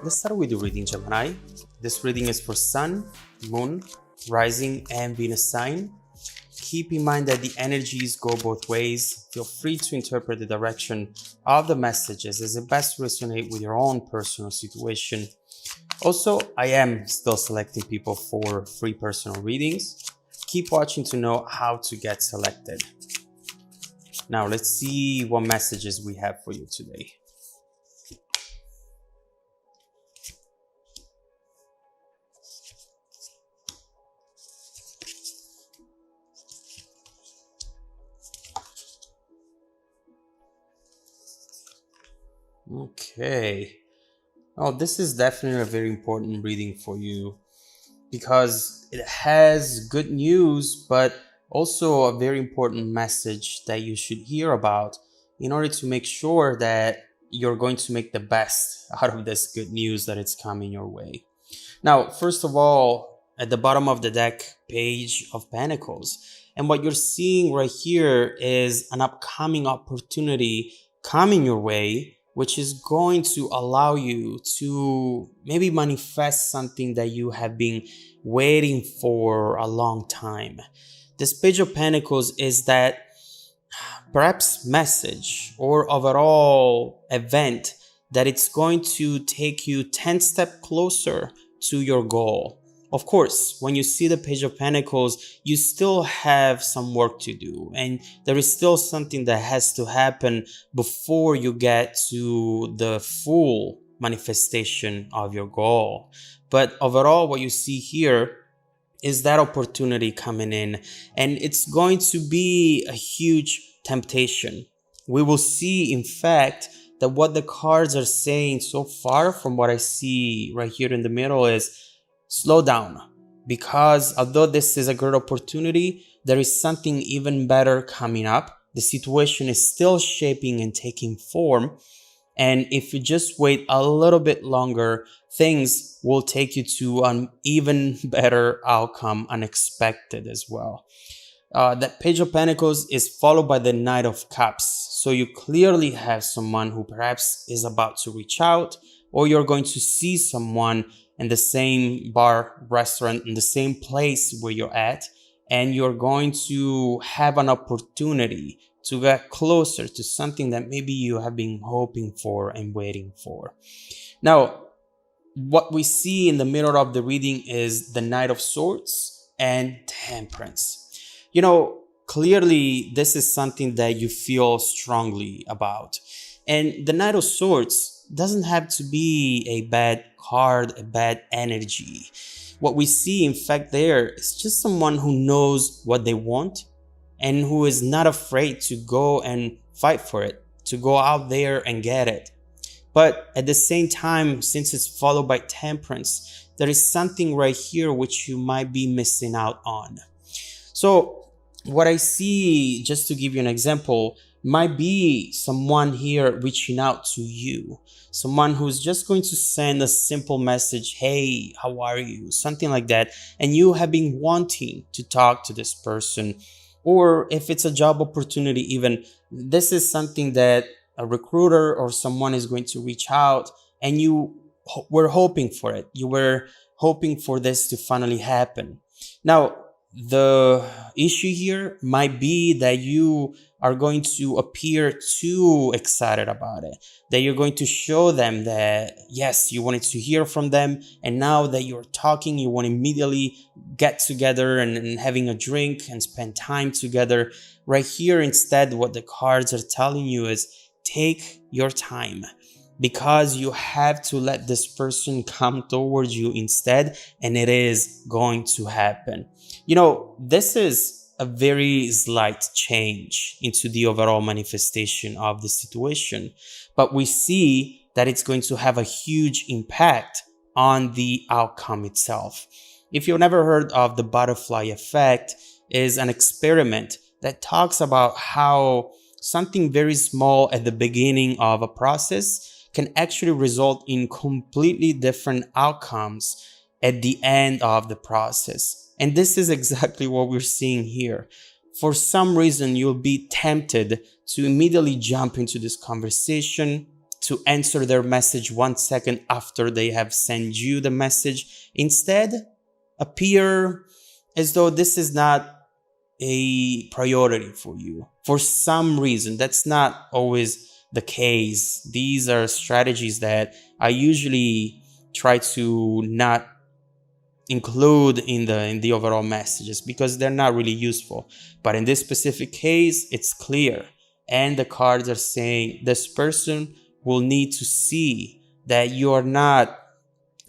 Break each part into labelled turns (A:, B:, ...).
A: Let's start with the reading, Gemini. This reading is for Sun, Moon, Rising, and Venus sign. Keep in mind that the energies go both ways. Feel free to interpret the direction of the messages as it best resonate with your own personal situation. Also, I am still selecting people for free personal readings. Keep watching to know how to get selected. Now, let's see what messages we have for you today. Okay. Oh, this is definitely a very important reading for you because it has good news, but also a very important message that you should hear about in order to make sure that you're going to make the best out of this good news that it's coming your way. Now, first of all, at the bottom of the deck, Page of Pentacles. And what you're seeing right here is an upcoming opportunity coming your way, which is going to allow you to maybe manifest something that you have been waiting for a long time. This Page of Pentacles is that perhaps message or overall event that it's going to take you 10 steps closer to your goal. Of course, when you see the Page of Pentacles, you still have some work to do, and there is still something that has to happen before you get to the full manifestation of your goal. But overall, what you see here is that opportunity coming in, and it's going to be a huge temptation. We will see, in fact, that what the cards are saying so far from what I see right here in the middle is slow down, because although this is a great opportunity, there is something even better coming up. The situation is still shaping and taking form. And if you just wait a little bit longer, things will take you to an even better outcome, unexpected as well. That Page of Pentacles is followed by the Knight of Cups. So you clearly have someone who perhaps is about to reach out, or you're going to see someone in the same bar, restaurant, in the same place where you're at, and you're going to have an opportunity to get closer to something that maybe you have been hoping for and waiting for. Now, what we see in the middle of the reading is the Knight of Swords and Temperance. You know, clearly this is something that you feel strongly about. And the Knight of Swords doesn't have to be a bad card, a bad energy. What we see, in fact, there is just someone who knows what they want and who is not afraid to go and fight for it, to go out there and get it. But at the same time, since it's followed by Temperance, there is something right here which you might be missing out on. So what I see, just to give you an example, might be someone here reaching out to you, someone who's just going to send a simple message, hey, how are you, something like that, and you have been wanting to talk to this person. Or if it's a job opportunity, even this is something that a recruiter or someone is going to reach out, and you were hoping for it, you were hoping for this to finally happen. Now, the issue here might be that you are going to appear too excited about it, that you're going to show them that, yes, you wanted to hear from them, and now that you're talking, you want to immediately get together and having a drink and spend time together. Right here, instead, what the cards are telling you is take your time, because you have to let this person come towards you instead, and it is going to happen. You know, this is a very slight change into the overall manifestation of the situation, but we see that it's going to have a huge impact on the outcome itself. If you've never heard of the butterfly effect, is an experiment that talks about how something very small at the beginning of a process can actually result in completely different outcomes at the end of the process. And this is exactly what we're seeing here. For some reason, you'll be tempted to immediately jump into this conversation, to answer their message 1 second after they have sent you the message. Instead, appear as though this is not a priority for you. For some reason, that's not always the case. These are strategies that I usually try to not include in the overall messages because they're not really useful. But in this specific case, it's clear. And the cards are saying this person will need to see that you are not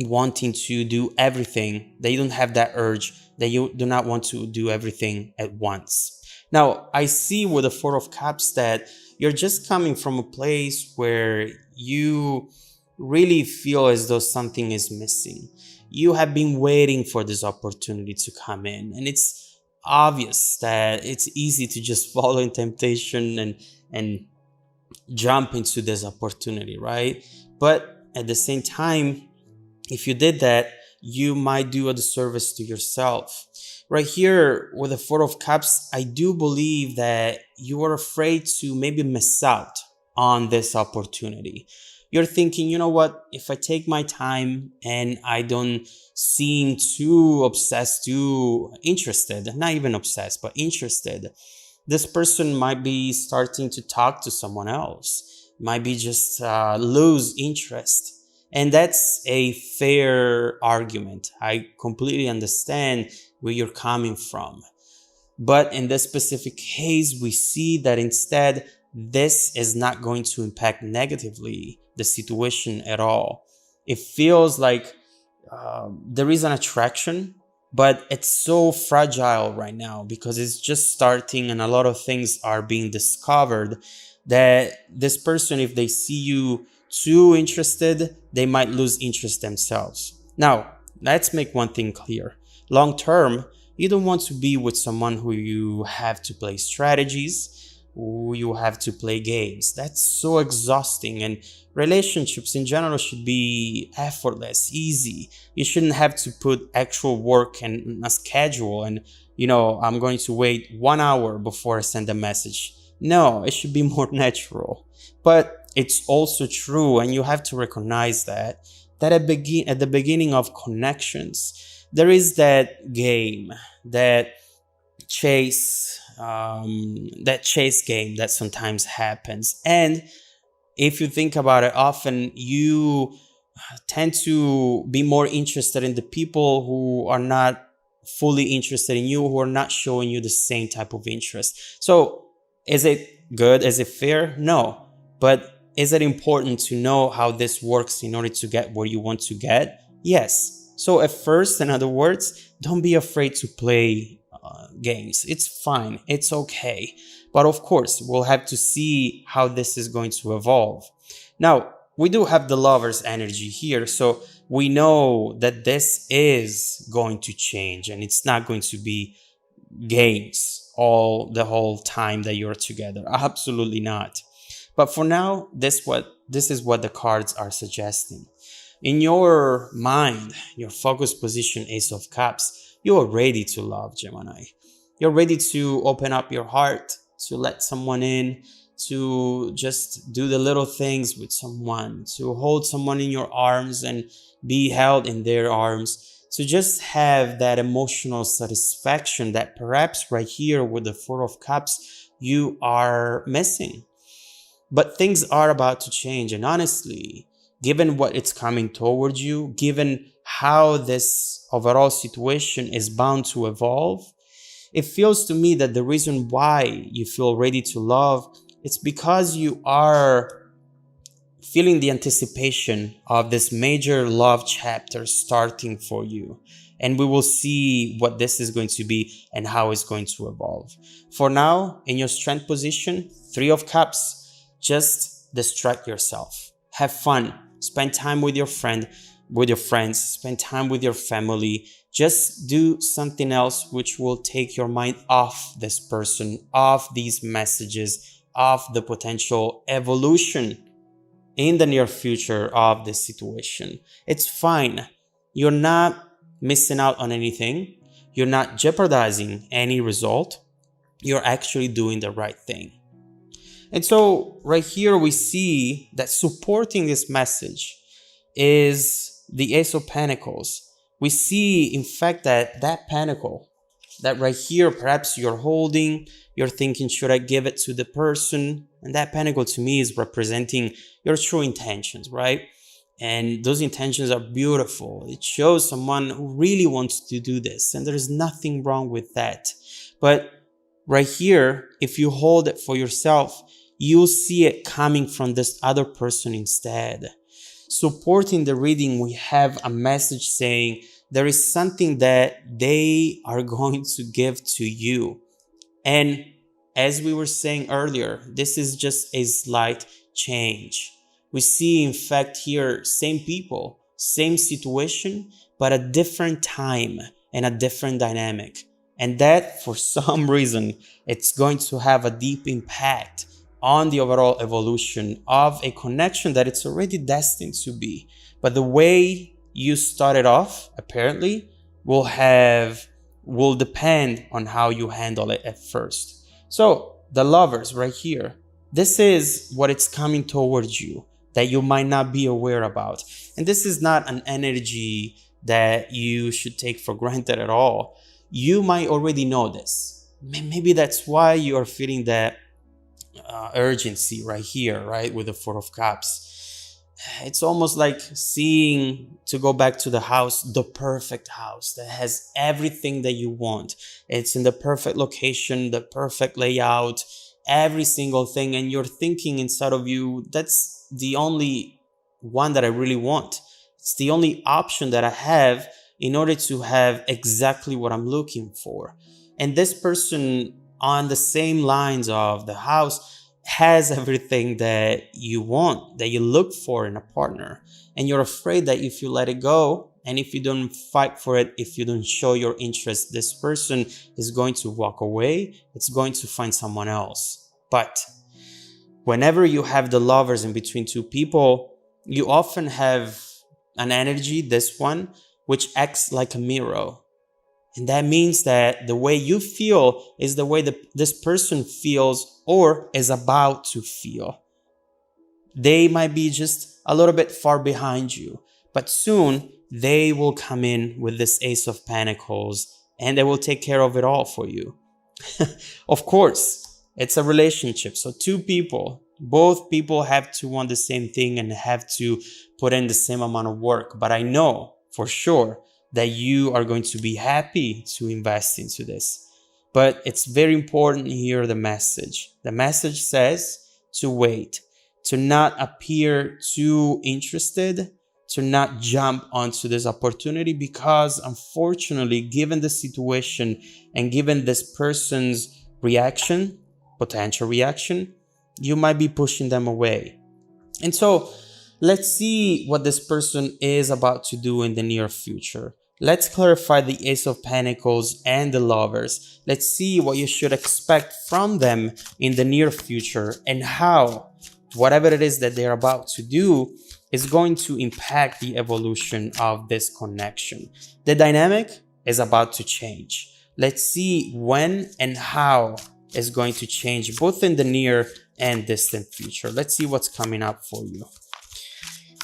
A: wanting to do everything, that you don't have that urge, that you do not want to do everything at once. Now, I see with the Four of Cups that you're just coming from a place where you really feel as though something is missing. You have been waiting for this opportunity to come in, and it's obvious that it's easy to just follow in temptation and jump into this opportunity, right? But at the same time, if you did that, you might do a disservice to yourself. Right here with the Four of Cups, I do believe that you are afraid to maybe miss out on this opportunity. You're thinking, you know what, if I take my time and I don't seem too obsessed, too interested, not even obsessed, but interested, this person might be starting to talk to someone else, might be just lose interest. And that's a fair argument. I completely understand where you're coming from. But in this specific case, we see that instead, this is not going to impact negatively the situation at all. It feels like there is an attraction, but it's so fragile right now because it's just starting and a lot of things are being discovered that this person, if they see you too interested, they might lose interest themselves. Now, let's make one thing clear. Long term, you don't want to be with someone who you have to play strategies, who you have to play games. That's so exhausting, and relationships in general should be effortless, easy. You shouldn't have to put actual work and a schedule and, I'm going to wait 1 hour before I send a message. No, it should be more natural. But it's also true, and you have to recognize that at the beginning of connections, there is that game, that chase game that sometimes happens. And if you think about it, often you tend to be more interested in the people who are not fully interested in you, who are not showing you the same type of interest. So is it good? Is it fair? No. But is it important to know how this works in order to get where you want to get? Yes. So at first, in other words, don't be afraid to play games. It's fine. It's okay. But of course, we'll have to see how this is going to evolve. Now, we do have the Lover's energy here. So we know that this is going to change and it's not going to be games the whole time that you're together. Absolutely not. But for now, this is what the cards are suggesting. In your mind, your focus position, Ace of Cups, you are ready to love, Gemini. You're ready to open up your heart, to let someone in, to just do the little things with someone, to hold someone in your arms and be held in their arms, to just have that emotional satisfaction that perhaps right here with the Four of Cups, you are missing. But things are about to change. And honestly, given what it's coming towards you, given how this overall situation is bound to evolve, it feels to me that the reason why you feel ready to love, it's because you are feeling the anticipation of this major love chapter starting for you. And we will see what this is going to be and how it's going to evolve. For now, in your strength position, Three of Cups, just distract yourself. Have fun. Spend time with your friends, spend time with your family. Just do something else which will take your mind off this person, off these messages, off the potential evolution in the near future of this situation. It's fine. You're not missing out on anything. You're not jeopardizing any result. You're actually doing the right thing. And so right here we see that supporting this message is the Ace of Pentacles. We see, in fact, that pentacle that right here, perhaps you're holding, you're thinking, should I give it to the person? And that pentacle to me is representing your true intentions, right? And those intentions are beautiful. It shows someone who really wants to do this, and there's nothing wrong with that. But right here, if you hold it for yourself, you'll see it coming from this other person instead. Supporting the reading, we have a message saying there is something that they are going to give to you. And as we were saying earlier, this is just a slight change. We see, in fact, here, same people, same situation, but a different time and a different dynamic. And that, for some reason, it's going to have a deep impact on the overall evolution of a connection that it's already destined to be. But the way you started off, apparently, will depend on how you handle it at first. So the Lovers right here, this is what it's coming towards you that you might not be aware about. And this is not an energy that you should take for granted at all. You might already know this. Maybe that's why you are feeling that urgency right here, right, with the Four of Cups. It's almost like seeing, to go back to the house, the perfect house that has everything that you want. It's in the perfect location, the perfect layout, every single thing. And you're thinking inside of you, that's the only one that I really want. It's the only option that I have in order to have exactly what I'm looking for. And this person, on the same lines of the house, has everything that you want, that you look for in a partner. And you're afraid that if you let it go, and if you don't fight for it, if you don't show your interest, this person is going to walk away. It's going to find someone else. But whenever you have the Lovers in between two people, you often have an energy, this one, which acts like a mirror. And that means that the way you feel is the way that this person feels or is about to feel. They might be just a little bit far behind you, but soon they will come in with this Ace of Pentacles and they will take care of it all for you. Of course, it's a relationship. So two people, both people have to want the same thing and have to put in the same amount of work. But I know for sure that you are going to be happy to invest into this. But it's very important here, the message. The message says to wait, to not appear too interested, to not jump onto this opportunity, because unfortunately, given the situation and given this person's reaction, potential reaction, you might be pushing them away. And so let's see what this person is about to do in the near future. Let's clarify the Ace of Pentacles and the Lovers. Let's see what you should expect from them in the near future and how whatever it is that they're about to do is going to impact the evolution of this connection. The dynamic is about to change. Let's see when and how it's going to change, both in the near and distant future. Let's see what's coming up for you.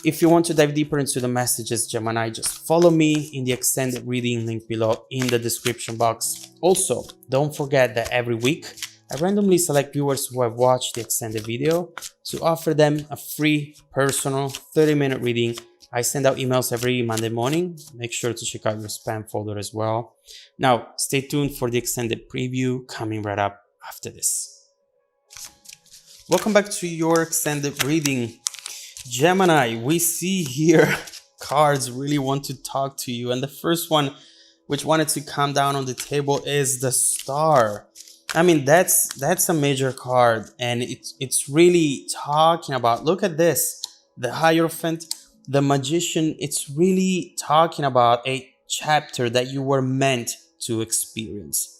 A: If you want to dive deeper into the messages, Gemini, just follow me in the extended reading link below in the description box. Also, don't forget that every week, I randomly select viewers who have watched the extended video to offer them a free, personal 30-minute reading. I send out emails every Monday morning. Make sure to check out your spam folder as well. Now, stay tuned for the extended preview coming right up after this. Welcome back to your extended reading. Gemini, we see here cards really want to talk to you. And the first one, which wanted to come down on the table, is the Star. I mean, that's a major card, and it's really talking about, look at this, the Hierophant, the Magician. It's really talking about a chapter that you were meant to experience.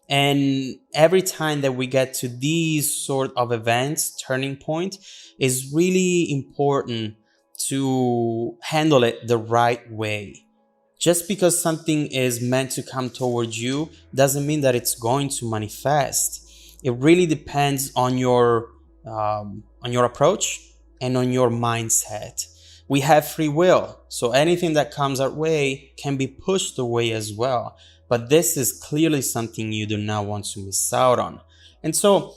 A: And every time that we get to these sort of events, turning point, is really important to handle it the right way. Just because something is meant to come towards you doesn't mean that it's going to manifest. It really depends on your on your approach and on your mindset. We have free will, so anything that comes our way can be pushed away as well. But this is clearly something you do not want to miss out on. And so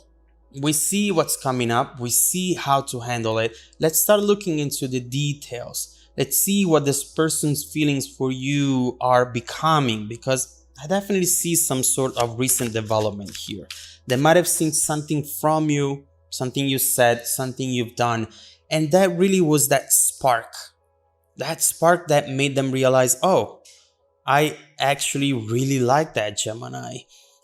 A: we see what's coming up, we see how to handle it. Let's start looking into the details. Let's see what this person's feelings for you are becoming, because I definitely see some sort of recent development here. They might have seen something from you, something you said, something you've done, and that really was that spark that made them realize, oh, I actually really like that, Gemini.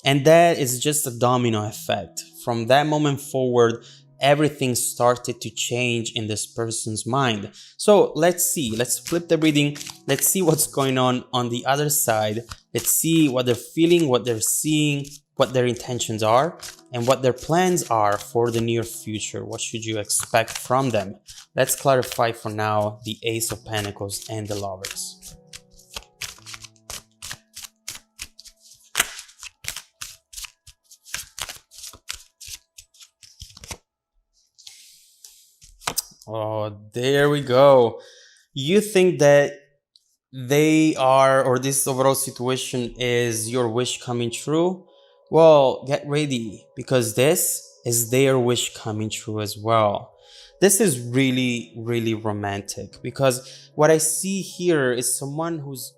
A: And that is just a domino effect. From that moment forward, everything started to change in this person's mind. So let's flip the reading. Let's see what's going on the other side. Let's see what they're feeling, what they're seeing, what their intentions are, and what their plans are for the near future. What should you expect from them? Let's clarify for now the Ace of Pentacles and the Lovers. Oh, there we go. You think that they are, or this overall situation is your wish coming true? Well, get ready, because this is their wish coming true as well. This is really, really romantic, because what I see here is someone who's